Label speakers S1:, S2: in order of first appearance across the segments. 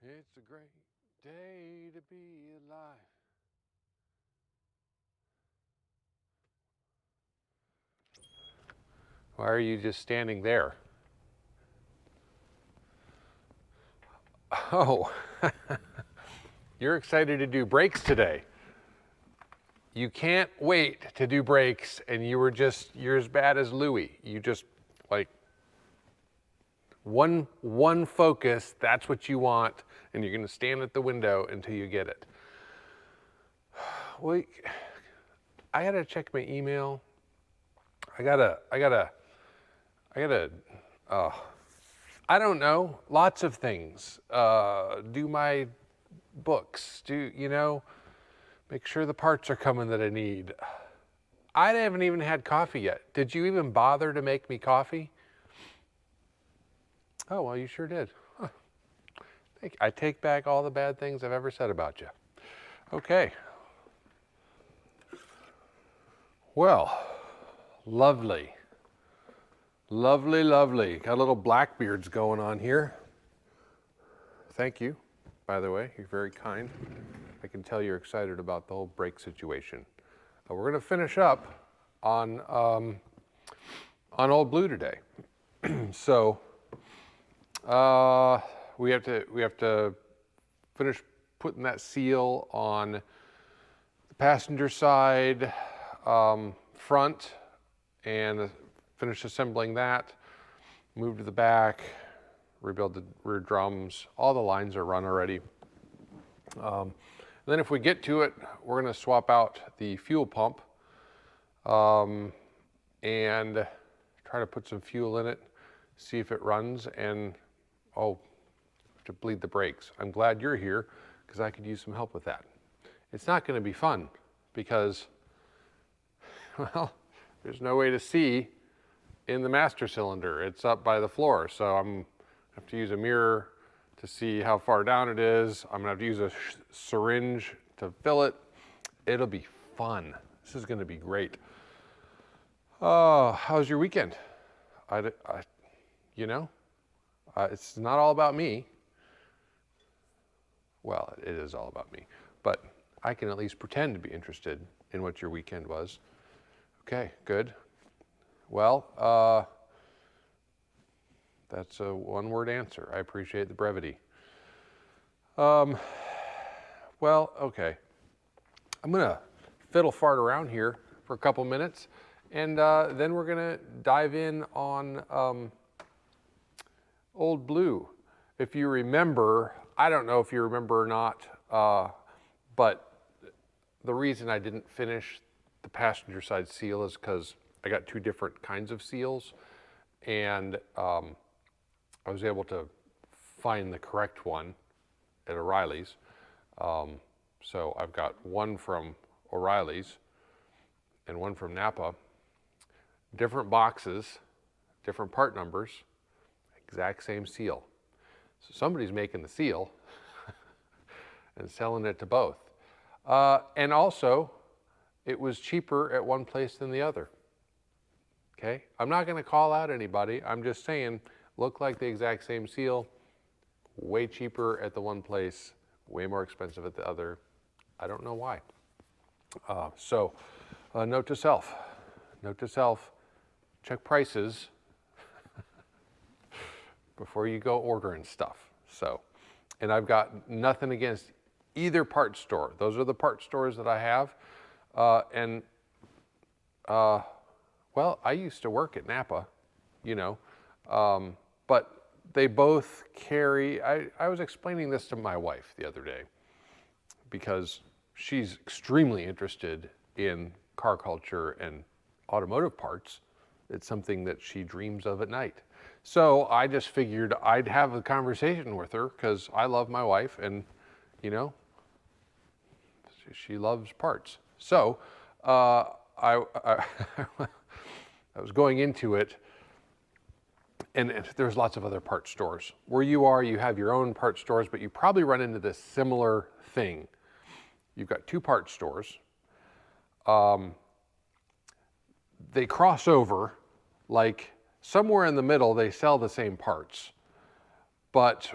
S1: It's a great day to be alive. Why are you just standing there? Oh, you're excited to do brakes today. You can't wait to do brakes, and you're as bad as Louie. You just like one focus, that's what you want, and you're gonna stand at the window until you get it. Well, I gotta check my email. I gotta, I don't know, lots of things. Do my books, make sure the parts are coming that I need. I haven't even had coffee yet. Did you even bother to make me coffee? Oh, well, you sure did. Huh. I take back all the bad things I've ever said about you. Okay. Well, lovely. Lovely, lovely. Got little blackbeards going on here. Thank you, by the way. You're very kind. I can tell you're excited about the whole brake situation. We're going to finish up on Old Blue today. So we have to finish putting that seal on the passenger side front and finish assembling that. Move to the back, rebuild the rear drums. All the lines are run already. Then if we get to it, we're going to swap out the fuel pump and try to put some fuel in it, see if it runs, and to bleed the brakes. I'm glad you're here because I could use some help with that. It's not going to be fun because, well, there's no way to see in the master cylinder. It's up by the floor, so I'm have to use a mirror to see how far down it is. I'm gonna have to use a syringe to fill it. It'll be fun. This is gonna be great. How's your weekend? It's not all about me. Well, it is all about me, but I can at least pretend to be interested in what your weekend was. Okay, good. Well, that's a one-word answer. I appreciate the brevity. Well, okay. I'm gonna fiddle fart around here for a couple minutes, and then we're gonna dive in on Old Blue. If you remember, I don't know if you remember or not, but the reason I didn't finish the passenger side seal is because I got two different kinds of seals, and I was able to find the correct one at O'Reilly's. So I've got one from O'Reilly's and one from Napa. Different boxes, different part numbers, exact same seal. So somebody's making the seal and selling it to both. And also, it was cheaper at one place than the other. Okay? I'm not going to call out anybody. I'm just saying, look like the exact same seal, way cheaper at the one place, way more expensive at the other. I don't know why. Note to self, check prices before you go ordering stuff. So, and I've got nothing against either part store. Those are the part stores that I have. Well, I used to work at Napa, but they both carry, I was explaining this to my wife the other day because she's extremely interested in car culture and automotive parts. It's something that she dreams of at night. So I just figured I'd have a conversation with her because I love my wife and, she loves parts. So I was going into it, and there's lots of other part stores. Where you are, you have your own part stores, but you probably run into this similar thing. You've got two part stores. They cross over, like somewhere in the middle, they sell the same parts. But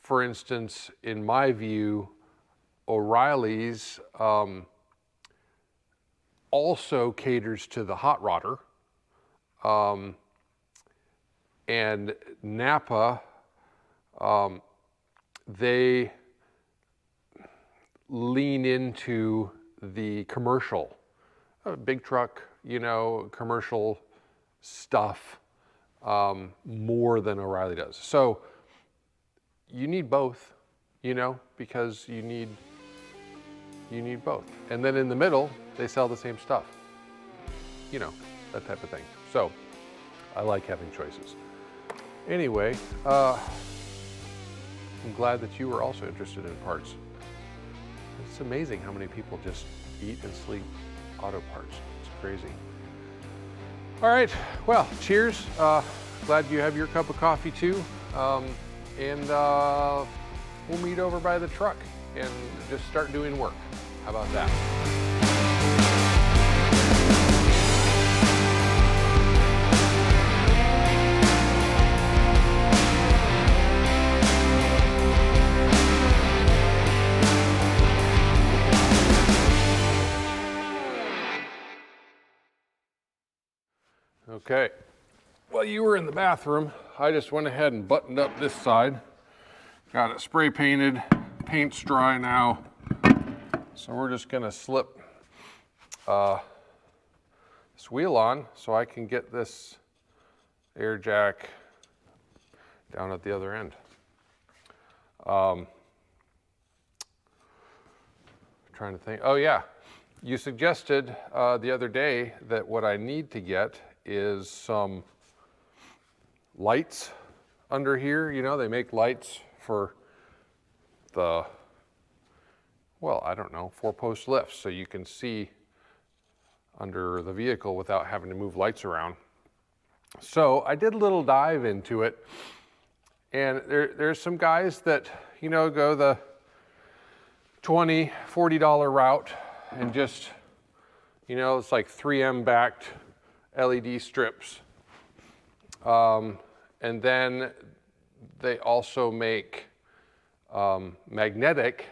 S1: for instance, in my view, O'Reilly's also caters to the hot rodder, and Napa, they lean into the commercial, big truck, you know, commercial stuff more than O'Reilly does. So you need both, you know, because you need both. And then in the middle, they sell the same stuff, you know, that type of thing. So I like having choices. Anyway, I'm glad that you were also interested in parts. It's amazing how many people just eat and sleep auto parts. It's crazy. All right, well, cheers. Glad you have your cup of coffee too. And we'll meet over by the truck and just start doing work. How about that? Okay, well, you were in the bathroom. I just went ahead and buttoned up this side. Got it spray painted, paint's dry now. So we're just gonna slip this wheel on so I can get this air jack down at the other end. Trying to think, oh yeah, you suggested the other day that what I need to get is some lights under here. You know, they make lights for the, well, I don't know, 4-post lifts, so you can see under the vehicle without having to move lights around. So I did a little dive into it, and there's some guys that, you know, go the $20, $40 route and just, you know, it's like 3M backed LED strips. And then they also make magnetic,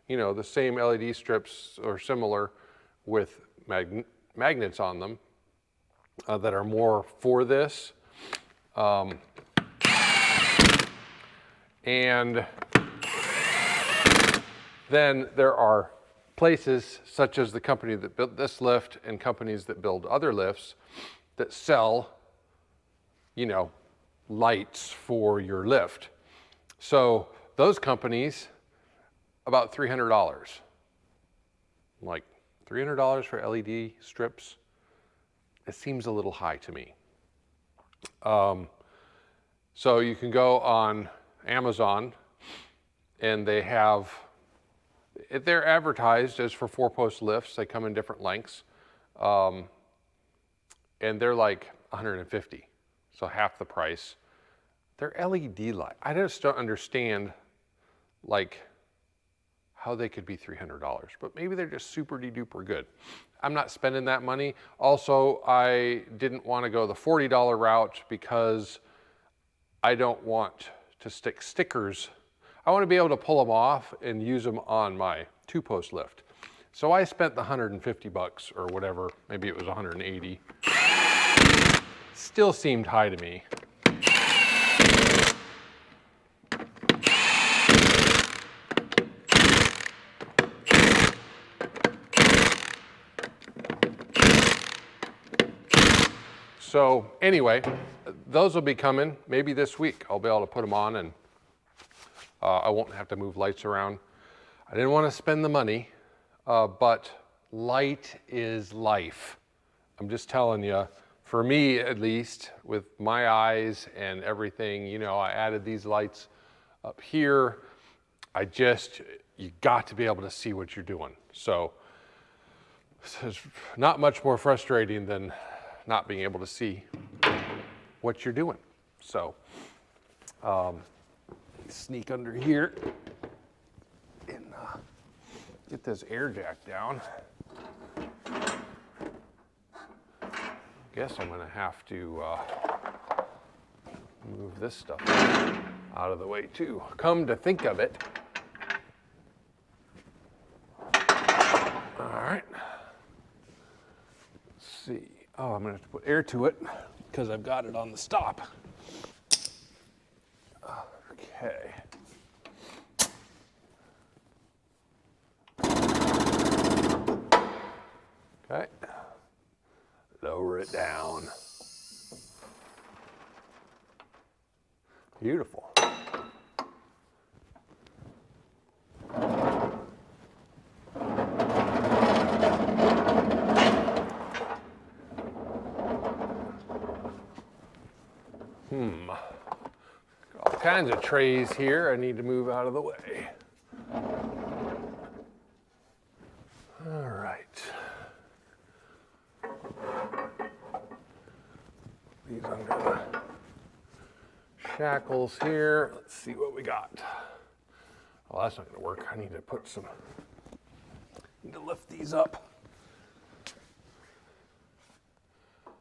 S1: you know, the same LED strips or similar with magnets on them that are more for this. And then there are places such as the company that built this lift and companies that build other lifts that sell, you know, lights for your lift. So those companies, about $300. Like $300 for LED strips, it seems a little high to me. So you can go on Amazon and they have, they're advertised as for 4-post lifts. They come in different lengths. And they're like 150, so half the price. They're LED light. I just don't understand like how they could be $300, but maybe they're just super duper good. I'm not spending that money. Also, I didn't want to go the $40 route because I don't want to stick stickers. I want to be able to pull them off and use them on my 2-post lift. So I spent the 150 bucks or whatever, maybe it was 180. Still seemed high to me. So anyway, those will be coming maybe this week. I'll be able to put them on and I won't have to move lights around. I didn't want to spend the money, but light is life. I'm just telling you, for me at least, with my eyes and everything, you know, I added these lights up here. You got to be able to see what you're doing. So it's not much more frustrating than not being able to see what you're doing. So sneak under here and get this air jack down. Guess I'm gonna have to move this stuff. out of the way too. Come to think of it. All right. Let's see. Oh, I'm gonna have to put air to it because I've got it on the stop. Okay. Okay. Lower it down. Beautiful. All kinds of trays here I need to move out of the way. All right. These I'm gonna shackles here. Let's see what we got. Oh, that's not gonna work. I need to put some, need to lift these up.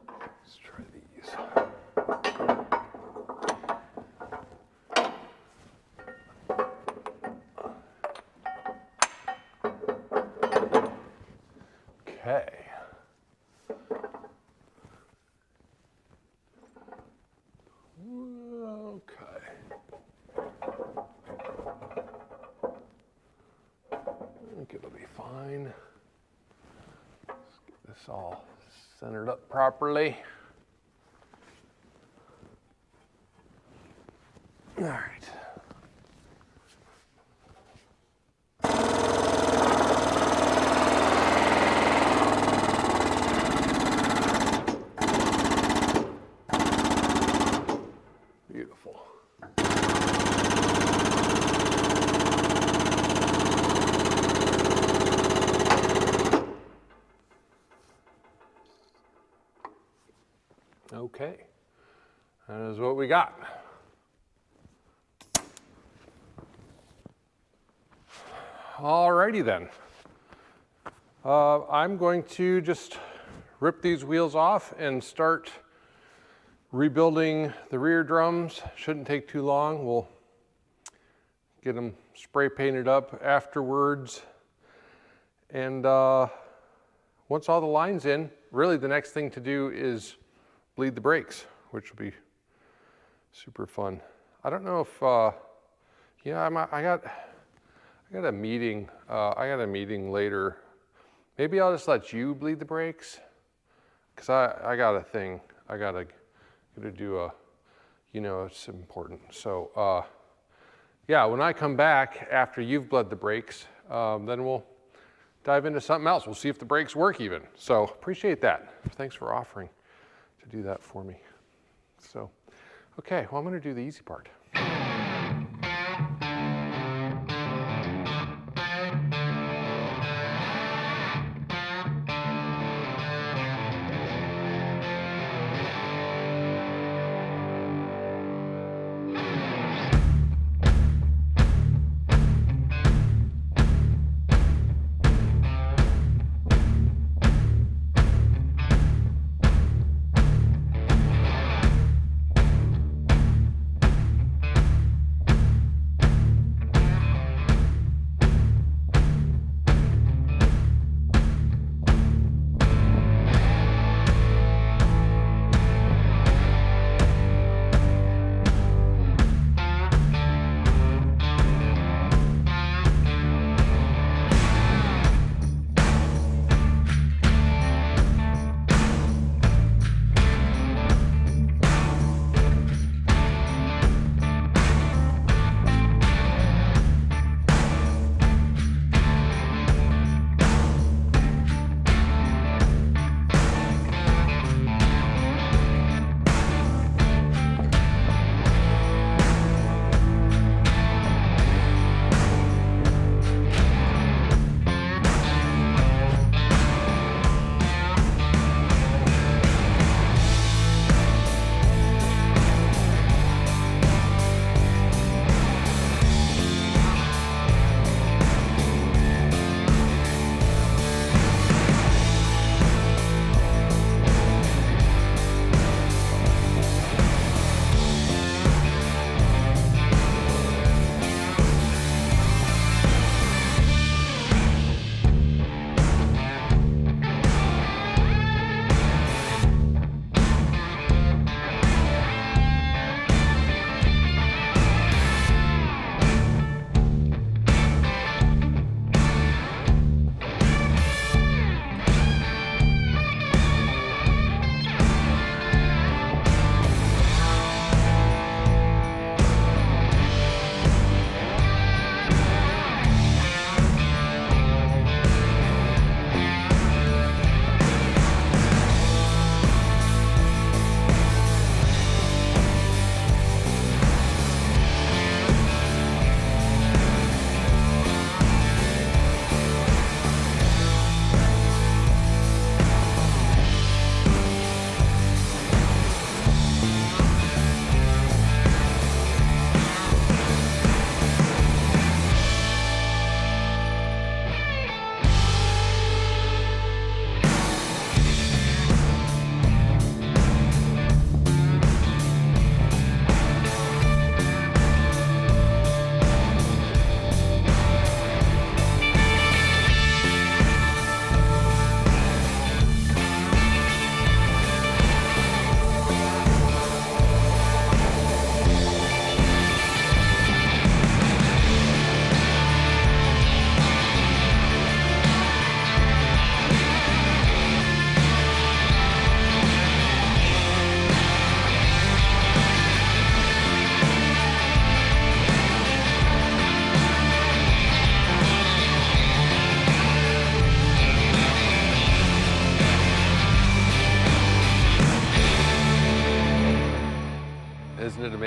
S1: Let's try these. Okay. Okay. I think it'll be fine. Let's get this all centered up properly. All right. Beautiful. Okay, that is what we got. Alrighty then. I'm going to just rip these wheels off and start rebuilding the rear drums. Shouldn't take too long. We'll get them spray painted up afterwards. And once all the line's in, really the next thing to do is bleed the brakes, which will be super fun. I don't know if, yeah, I got a meeting. I got a meeting later. Maybe I'll just let you bleed the brakes, because I got a thing. I gotta do a, you know, it's important. So yeah, when I come back after you've bled the brakes, then we'll dive into something else. We'll see if the brakes work even. So appreciate that. Thanks for offering to do that for me. So, okay, well, I'm gonna do the easy part.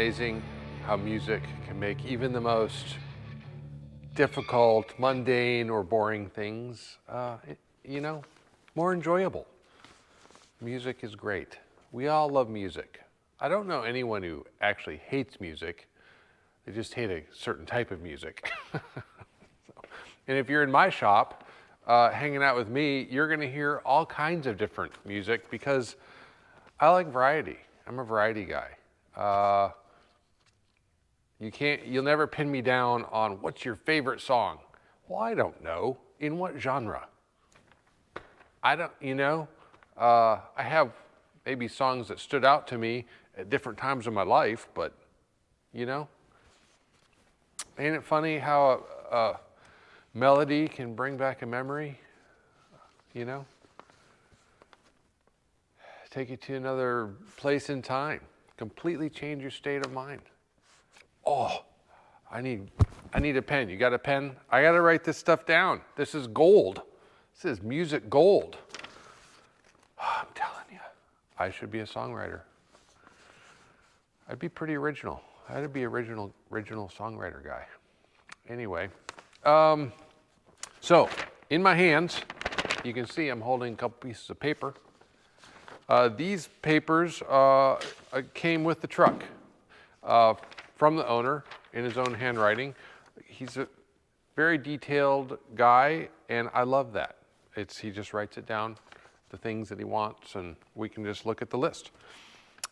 S1: amazing how music can make even the most difficult, mundane, or boring things, more enjoyable. Music is great. We all love music. I don't know anyone who actually hates music. They just hate a certain type of music. And if you're in my shop, hanging out with me, you're gonna hear all kinds of different music because I like variety. I'm a variety guy. You'll never pin me down on what's your favorite song. Well, I don't know. In what genre? I have maybe songs that stood out to me at different times in my life, but ain't it funny how a melody can bring back a memory? Take you to another place in time, completely change your state of mind. Oh, I need a pen. You got a pen? I got to write this stuff down. This is gold. This is music gold. Oh, I'm telling you, I should be a songwriter. I'd be pretty original. I'd be original songwriter guy. Anyway, so in my hands, you can see I'm holding a couple pieces of paper. These papers came with the truck from the owner in his own handwriting. He's a very detailed guy, and I love that. He just writes it down, the things that he wants, and we can just look at the list.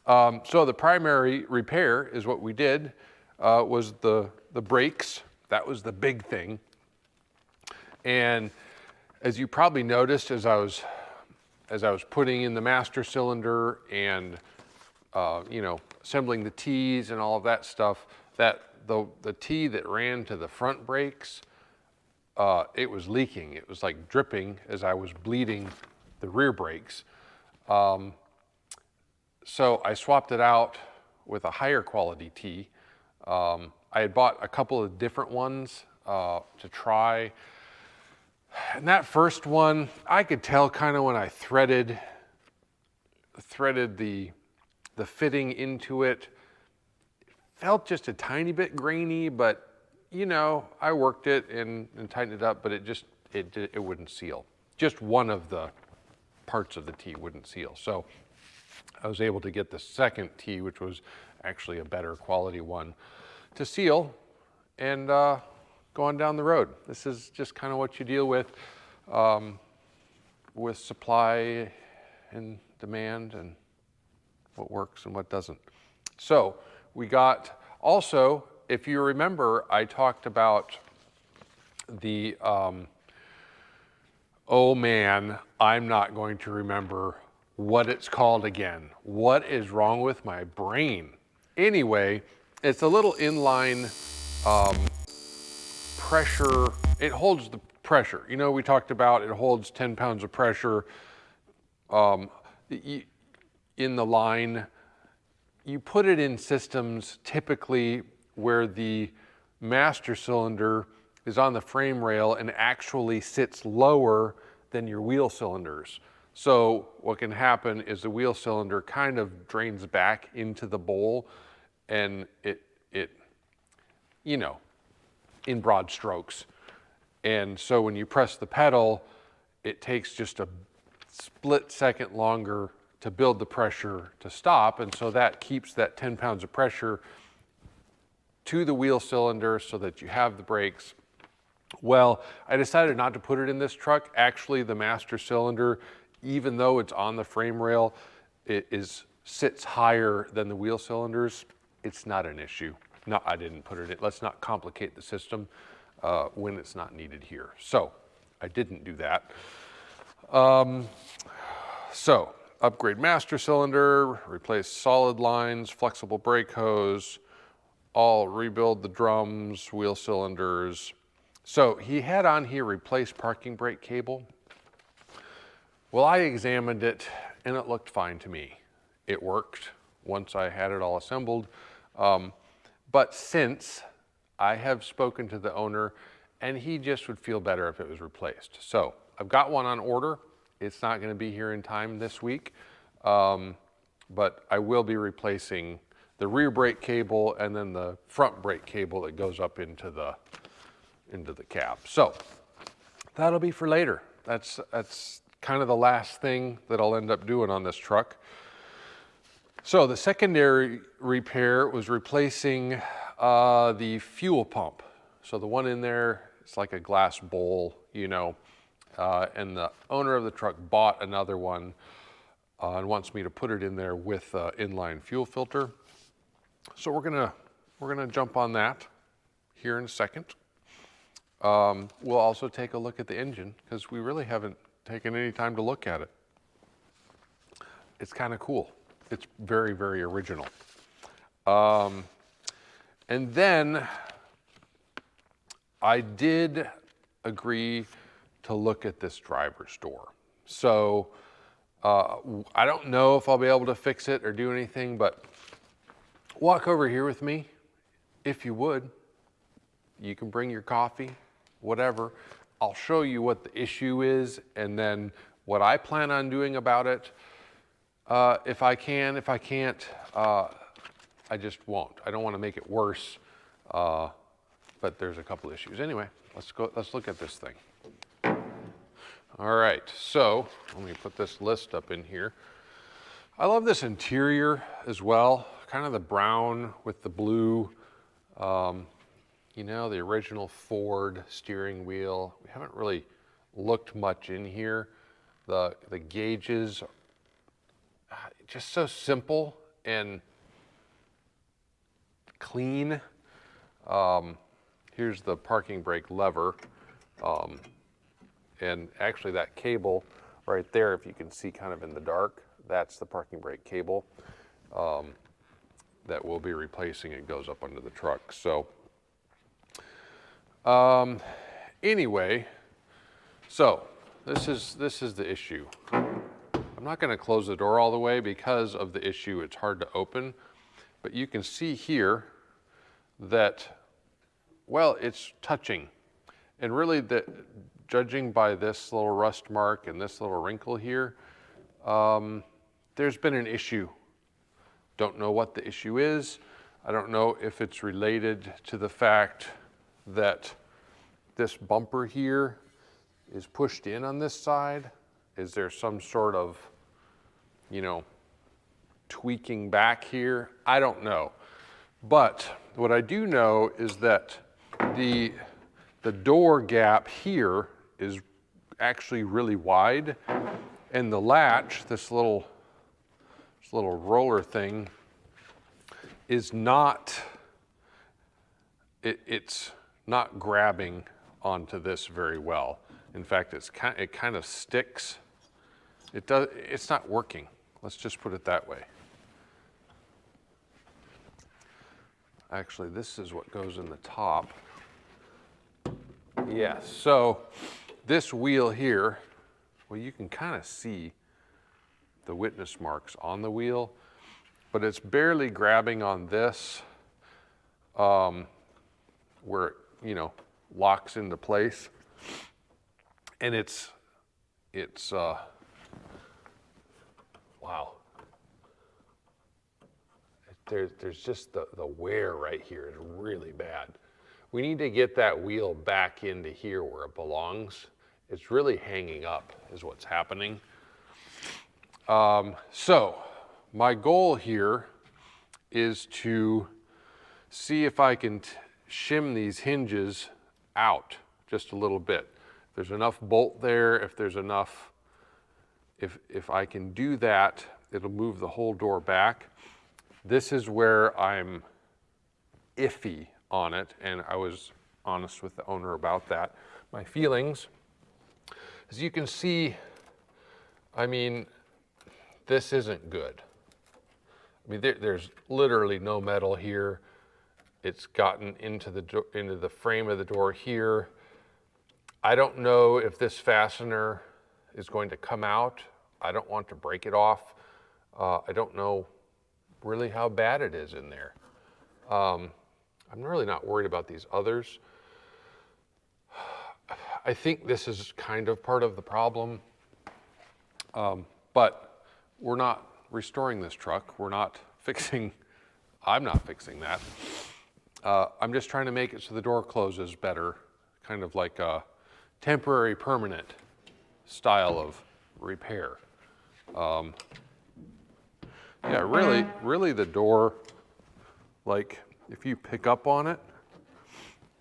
S1: So the primary repair is what we did was the brakes. That was the big thing. And as you probably noticed, as I was putting in the master cylinder and assembling the T's and all of that stuff, that the T that ran to the front brakes, it was leaking. It was like dripping as I was bleeding the rear brakes. So I swapped it out with a higher quality T. I had bought a couple of different ones to try. And that first one, I could tell kind of when I threaded the fitting into it. It felt just a tiny bit grainy, but I worked it and tightened it up, but it wouldn't seal. Just one of the parts of the T wouldn't seal. So I was able to get the second T, which was actually a better quality one, to seal and go on down the road. This is just kind of what you deal with supply and demand and what works and what doesn't. So we got also, if you remember, I talked about the, oh man, I'm not going to remember what it's called again. What is wrong with my brain? Anyway, it's a little inline pressure. It holds the pressure. We talked about it holds 10 pounds of pressure in the line. You put it in systems typically where the master cylinder is on the frame rail and actually sits lower than your wheel cylinders. So what can happen is the wheel cylinder kind of drains back into the bowl, and it in broad strokes. And so when you press the pedal, it takes just a split second longer to build the pressure to stop. And so that keeps that 10 pounds of pressure to the wheel cylinder so that you have the brakes. Well, I decided not to put it in this truck. Actually, the master cylinder, even though it's on the frame rail, sits higher than the wheel cylinders. It's not an issue. No, I didn't put it in. Let's not complicate the system when it's not needed here. So I didn't do that. So upgrade master cylinder, replace solid lines, flexible brake hose, all rebuild the drums, wheel cylinders. So he had on here replace parking brake cable. Well, I examined it and it looked fine to me. It worked once I had it all assembled. But since I have spoken to the owner and he just would feel better if it was replaced. So I've got one on order. It's not going to be here in time this week, but I will be replacing the rear brake cable and then the front brake cable that goes up into the cab. So that'll be for later. That's kind of the last thing that I'll end up doing on this truck. So the secondary repair was replacing the fuel pump. So the one in there, it's like a glass bowl, you know, and the owner of the truck bought another one and wants me to put it in there with inline fuel filter. So we're gonna jump on that here in a second. We'll also take a look at the engine because we really haven't taken any time to look at it. It's kind of cool. It's very, very original. And then I did agree to look at this driver's door. So I don't know if I'll be able to fix it or do anything, but walk over here with me if you would. You can bring your coffee, whatever. I'll show you what the issue is and then what I plan on doing about it. If I can, if I can't, I just won't. I don't want to make it worse, but there's a couple issues. Anyway, let's look at this thing. All right, so let me put this list up in here. I love this interior as well, kind of the brown with the blue. You know, the original Ford steering wheel. We haven't really looked much in here. The gauges, just so simple and clean. Here's the parking brake lever. And actually that cable right there, if you can see kind of in the dark, that's the parking brake cable that we'll be replacing. It goes up under the truck. So anyway, so this is the issue. I'm not going to close the door all the way because of the issue. It's hard to open, but you can see here that, well, it's touching. And really, judging by this little rust mark and this little wrinkle here, there's been an issue. Don't know what the issue is. I don't know if it's related to the fact that this bumper here is pushed in on this side. Is there some sort of, you know, tweaking back here? I don't know. But what I do know is that the door gap here is actually really wide, and the latch, this little roller thing, is not, it's not grabbing onto this very well. In fact, it kind of sticks. It's not working. Let's just put it that way. Actually, this is what goes in the top. Yes, so this wheel here, well, you can kind of see the witness marks on the wheel, but it's barely grabbing on this where it, you know, locks into place. And it's wow. There's just the wear right here is really bad. We need to get that wheel back into here where it belongs. It's really hanging up is what's happening. So my goal here is to see if I can shim these hinges out just a little bit. If there's enough bolt there, if there's enough, if I can do that, it'll move the whole door back. This is where I'm iffy on it, and I was honest with the owner about that. My feelings, as you can see, I mean, this isn't good. I mean, there's literally no metal here. It's gotten into the frame of the door here. I don't know if this fastener is going to come out. I don't want to break it off. I don't know really how bad it is in there. I'm really not worried about these others. I think this is kind of part of the problem, but we're not restoring this truck. We're not fixing I'm not fixing that. I'm just trying to make it so the door closes better, kind of like a temporary permanent style of repair. Yeah, really the door, like if you pick up on it,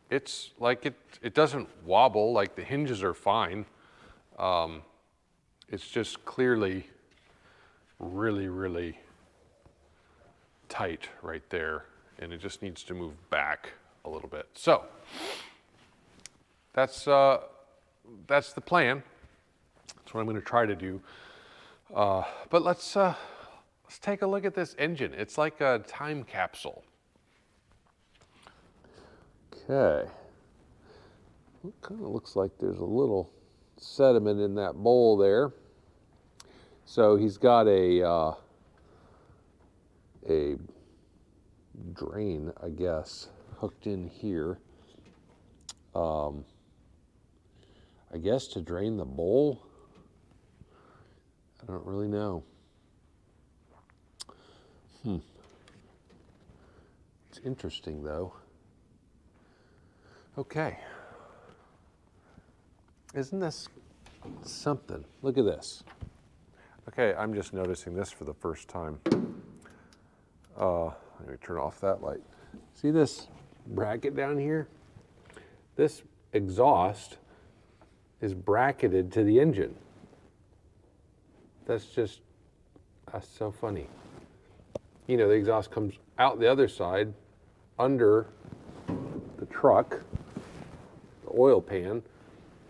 S1: it's like it doesn't wobble, like the hinges are fine. It's just clearly really tight right there, and it just needs to move back a little bit. So that's the plan. That's what I'm going to try to do. But let's take a look at this engine. It's like a time capsule. Okay. It kind of looks like there's a little sediment in that bowl there. So he's got a drain, I guess, hooked in here. I guess to drain the bowl. I don't really know. It's interesting though. Okay. Isn't this something? Look at this. Okay, I'm just noticing this for the first time. Let me turn off that light. See this bracket down here? This exhaust is bracketed to the engine. That's so funny. You know, the exhaust comes out the other side under the truck, the oil pan,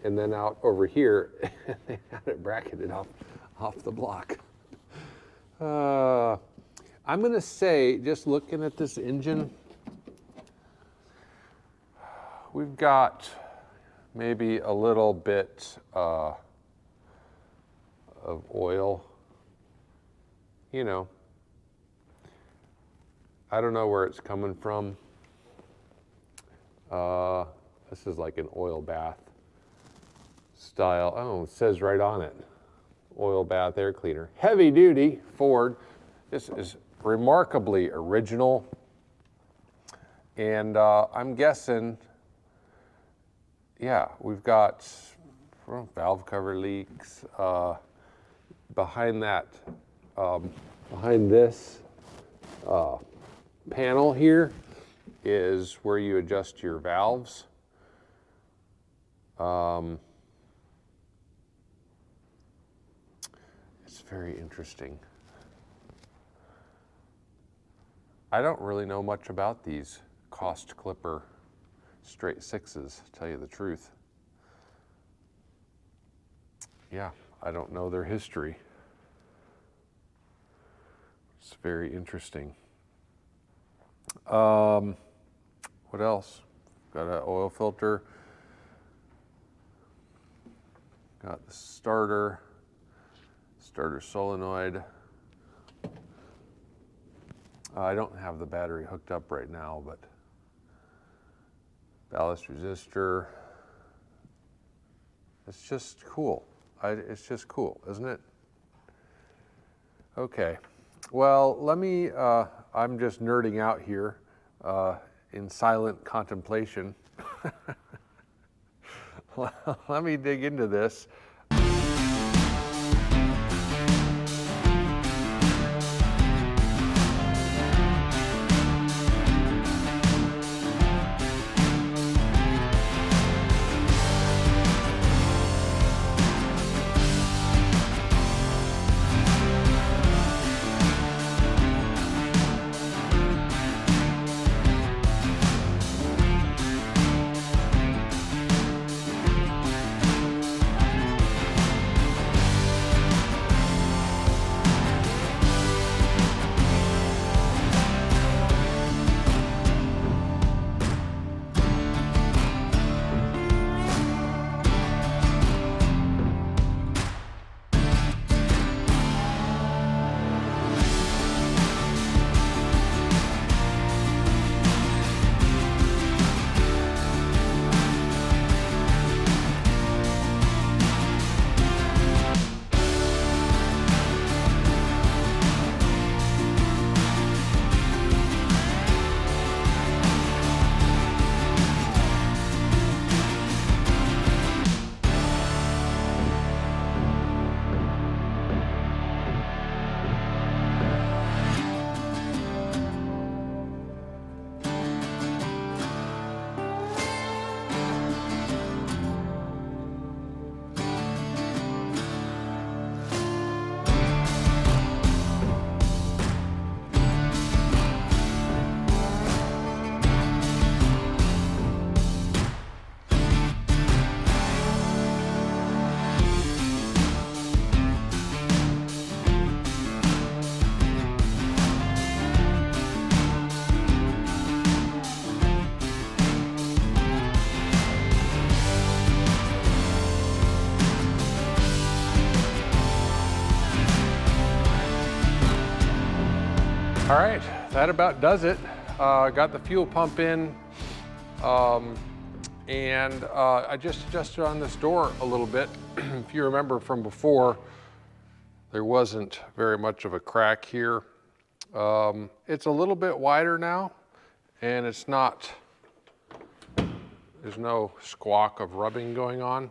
S1: and then out over here, and they had it bracketed off the block. I'm gonna say, just looking at this engine, we've got maybe a little bit of oil. You know, I don't know where it's coming from. This is like an oil bath style. Oh, it says right on it, oil bath air cleaner. Heavy duty Ford. This is remarkably original. And I'm guessing, yeah, we've got valve cover leaks. Behind that, behind this panel here is where you adjust your valves. It's very interesting. I don't really know much about these cost clipper straight sixes, to tell you the truth. Yeah, I don't know their history. It's very interesting. What else? Got an oil filter. Got the starter solenoid. I don't have the battery hooked up right now, but ballast resistor. It's just cool. It's just cool, isn't it? Okay. Well, let me, I'm just nerding out here in silent contemplation. Let me dig into this. All right, that about does it. Got the fuel pump in, and I just adjusted on this door a little bit. If you remember from before, there wasn't very much of a crack here. It's a little bit wider now, and it's not, there's no squawk of rubbing going on.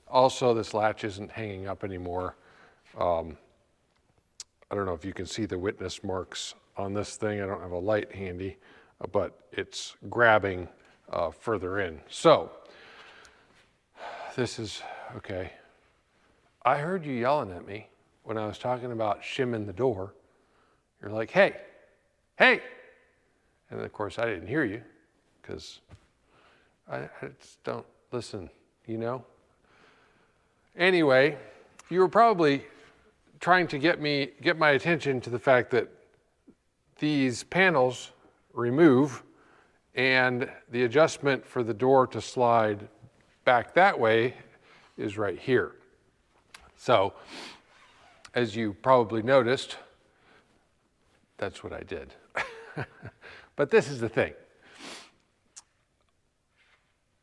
S1: Also, this latch isn't hanging up anymore. I don't know if you can see the witness marks on this thing. I don't have a light handy, but it's grabbing further in. So this is, okay. I heard you yelling at me when I was talking about shimming the door. You're like, hey, hey. And of course I didn't hear you because I just don't listen, you know? Anyway, you were probably trying to get my attention to the fact that these panels remove and the adjustment for the door to slide back that way is right here. So, as you probably noticed, that's what I did. But this is the thing.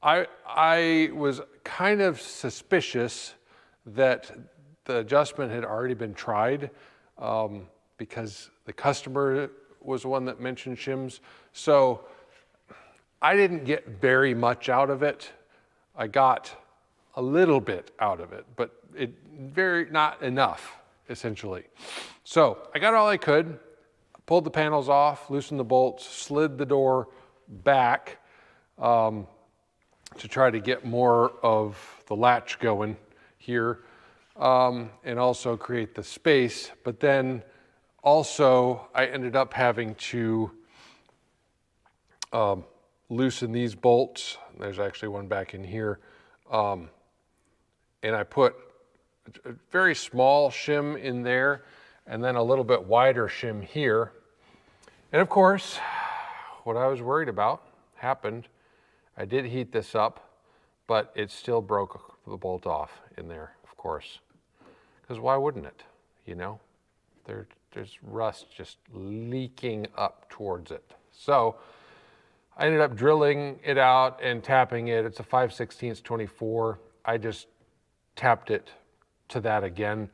S1: I was kind of suspicious that the adjustment had already been tried because the customer was the one that mentioned shims. So I didn't get very much out of it. I got a little bit out of it, but not enough, essentially. So I got all I could, pulled the panels off, loosened the bolts, slid the door back to try to get more of the latch going here. And also create the space, but then also I ended up having to loosen these bolts. There's actually one back in here. And I put a very small shim in there and then a little bit wider shim here. And of course, what I was worried about happened. I did heat this up, but it still broke the bolt off in there, of course. Because why wouldn't it, you know? There's rust just leaking up towards it. So I ended up drilling it out and tapping it. It's a 5/16 24. I just tapped it to that again.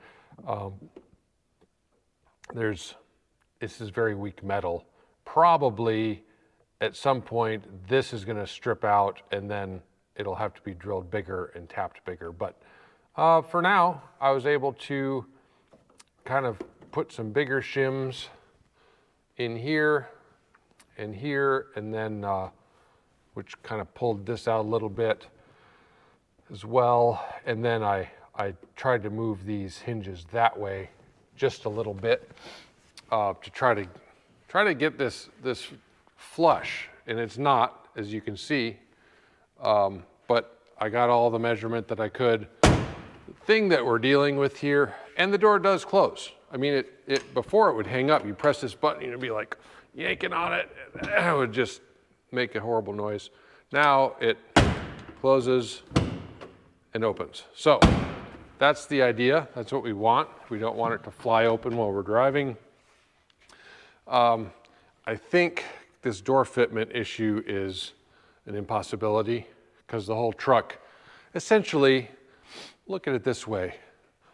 S1: This is very weak metal. Probably at some point this is gonna strip out and then it'll have to be drilled bigger and tapped bigger. But for now, I was able to kind of put some bigger shims in here, and then which kind of pulled this out a little bit as well. And then I tried to move these hinges that way just a little bit to try to get this flush. And it's not, as you can see, but I got all the measurement that I could. Thing that we're dealing with here, and the door does close. I mean, before it would hang up, you press this button, you'd be like yanking on it, and it would just make a horrible noise. Now it closes and opens. So that's the idea. That's what we want. We don't want it to fly open while we're driving. I think this door fitment issue is an impossibility because the whole truck, essentially, look at it this way.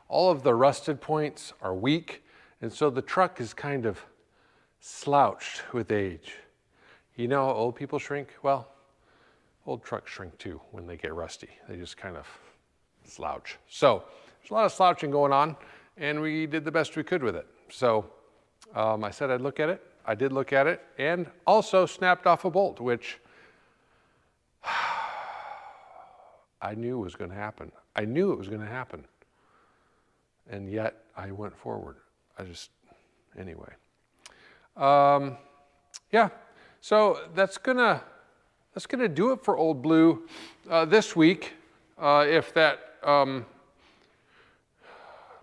S1: All of the rusted points are weak, and so the truck is kind of slouched with age. You know how old people shrink? Well, old trucks shrink too when they get rusty. They just kind of slouch. So there's a lot of slouching going on, and we did the best we could with it. So I said I'd look at it. I did look at it, and also snapped off a bolt, which I knew was going to happen. I knew it was going to happen. And yet I went forward. Anyway. Yeah, so that's gonna do it for Old Blue this week. If that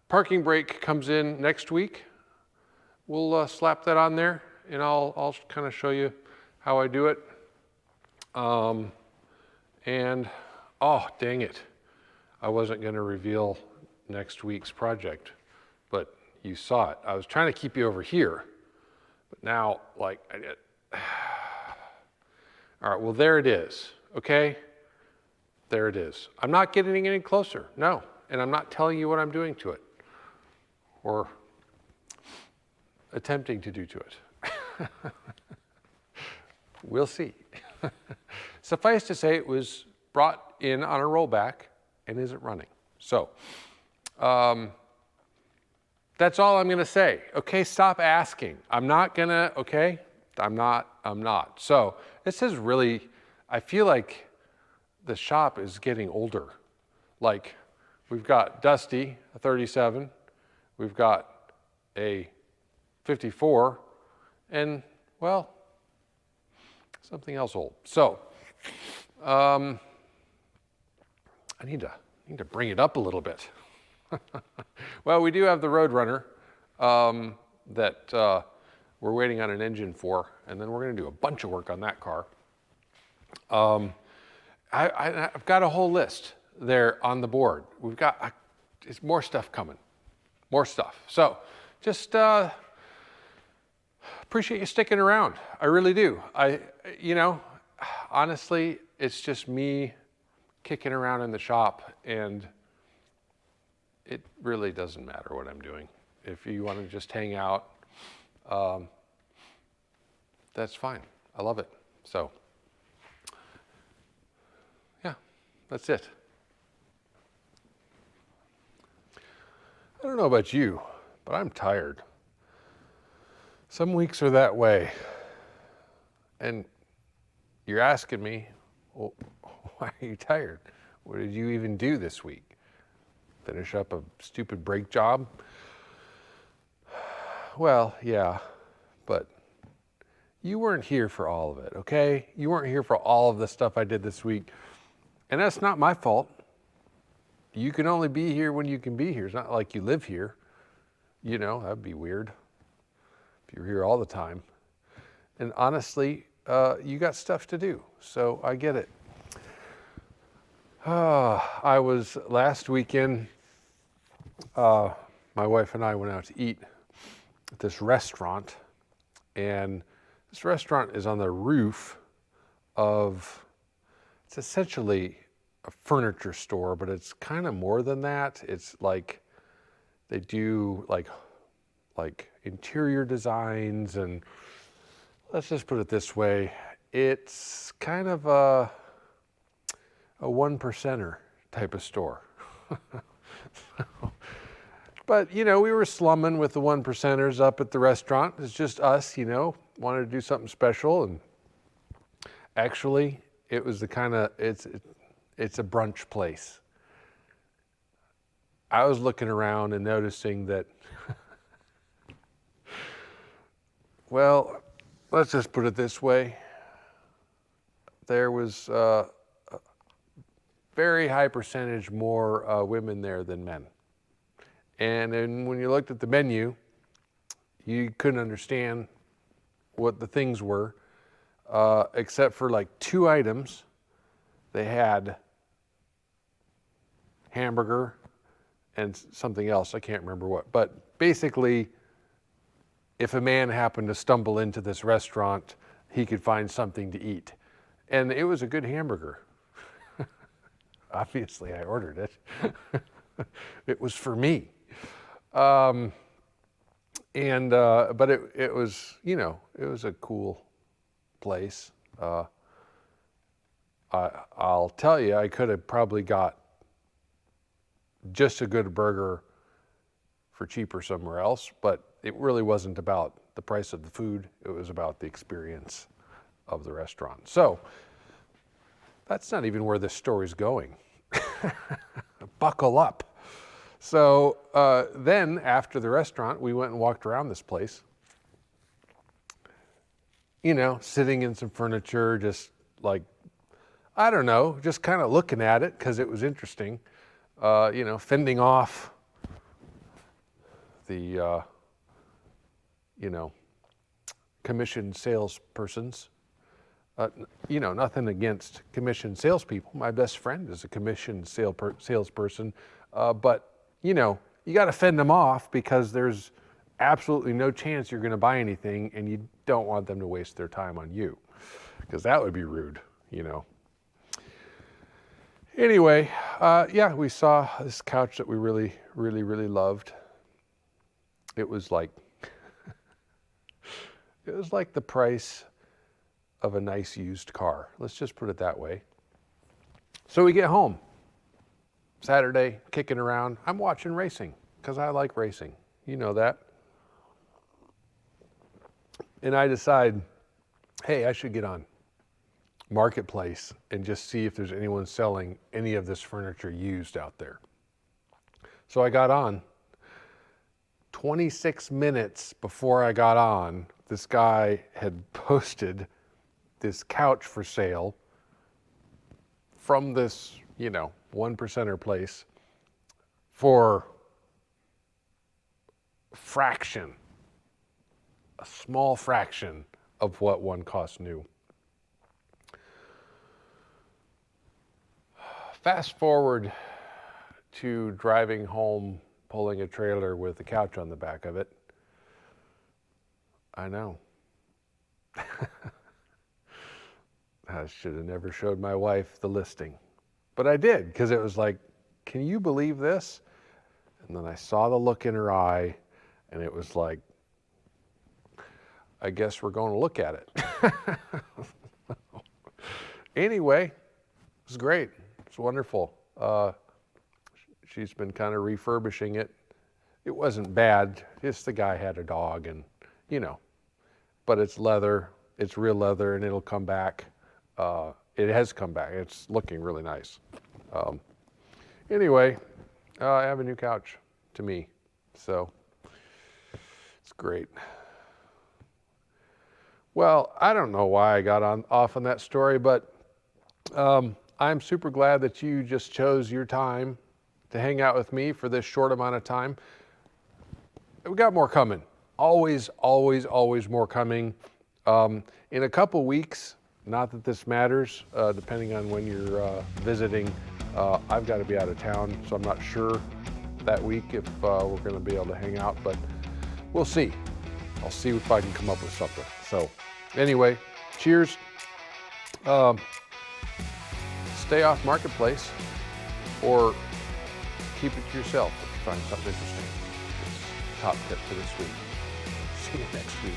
S1: parking brake comes in next week, we'll slap that on there, and I'll kind of show you how I do it. And oh, dang it. I wasn't going to reveal next week's project, but you saw it. I was trying to keep you over here, But now, like, I did. All right, well, there it is, okay? There it is. I'm not getting any closer, no. And I'm not telling you what I'm doing to it or attempting to do to it. We'll see. Suffice to say, it was brought in on a rollback and isn't running. So that's all I'm going to say. Okay, stop asking. I'm not going to, okay? I'm not. So this is really, I feel like the shop is getting older. Like, we've got Dusty, a 37. We've got a 54. And, well, something else old. So, I need to bring it up a little bit. Well, we do have the Roadrunner that we're waiting on an engine for, and then we're going to do a bunch of work on that car. I've got a whole list there on the board. We've got it's more stuff coming, more stuff. So, just appreciate you sticking around. I really do. You know, honestly, it's just me kicking around in the shop, and it really doesn't matter what I'm doing. If you want to just hang out, that's fine. I love it. So, yeah, that's it. I don't know about you, but I'm tired. Some weeks are that way. And you're asking me, well, why are you tired? What did you even do this week? Finish up a stupid brake job? Well, yeah, but you weren't here for all of it, okay? You weren't here for all of the stuff I did this week. And that's not my fault. You can only be here when you can be here. It's not like you live here. You know, that'd be weird if you were here all the time. And honestly, you got stuff to do, so I get it. I was last weekend, my wife and I went out to eat at this restaurant, and this restaurant is on the roof of, it's essentially a furniture store, but it's kind of more than that. It's like they do like interior designs, and let's just put it this way, it's kind of a one percenter type of store. But, you know, we were slumming with the one percenters up at the restaurant. It's just us, you know, wanted to do something special. And actually, it was the kind of, it's a brunch place. I was looking around and noticing that, well, let's just put it this way. There was a very high percentage more women there than men. And then when you looked at the menu, you couldn't understand what the things were, except for like 2 items. They had hamburger and something else, I can't remember what. But basically, if a man happened to stumble into this restaurant, he could find something to eat. And it was a good hamburger. Obviously, I ordered it. It was for me. But it was, you know, it was a cool place. I'll tell you, I could have probably got just a good burger for cheaper somewhere else, but it really wasn't about the price of the food. It was about the experience of the restaurant. So that's not even where this story's going. Buckle up. So then after the restaurant, we went and walked around this place. You know, sitting in some furniture, just like, I don't know, just kind of looking at it because it was interesting. You know, fending off the, you know, commissioned salespersons. You know, nothing against commissioned salespeople. My best friend is a commissioned salesperson. But, you know, you got to fend them off because there's absolutely no chance you're going to buy anything, and you don't want them to waste their time on you, because that would be rude, you know. Anyway, yeah, we saw this couch that we really, really, really loved. It was like, it was like the price of a nice used car. Let's just put it that way. So we get home, Saturday, kicking around. I'm watching racing, because I like racing. You know that. And I decide, hey, I should get on Marketplace and just see if there's anyone selling any of this furniture used out there. So I got on. 26 minutes before I got on, this guy had posted this couch for sale from this, you know, 1%er place for fraction, a small fraction of what one cost new. Fast forward to driving home, pulling a trailer with a couch on the back of it. I know. I should have never showed my wife the listing. But I did, because it was like, can you believe this? And then I saw the look in her eye, and it was like, I guess we're going to look at it. Anyway, it was great. It's wonderful. She's been kind of refurbishing it. It wasn't bad. Just the guy had a dog, and, you know, but it's leather. It's real leather, and it'll come back. It has come back. It's looking really nice. Anyway, I have a new couch to me, so it's great. Well, I don't know why I got off on that story, but I'm super glad that you just chose your time to hang out with me for this short amount of time. We got more coming. Always, always, always more coming. In a couple weeks, not that this matters, depending on when you're visiting, I've got to be out of town, so I'm not sure that week if we're going to be able to hang out, but we'll see. I'll see if I can come up with something. So anyway, cheers. Stay off Marketplace, or keep it to yourself if you find something interesting. It's top tip for this week. See you next week.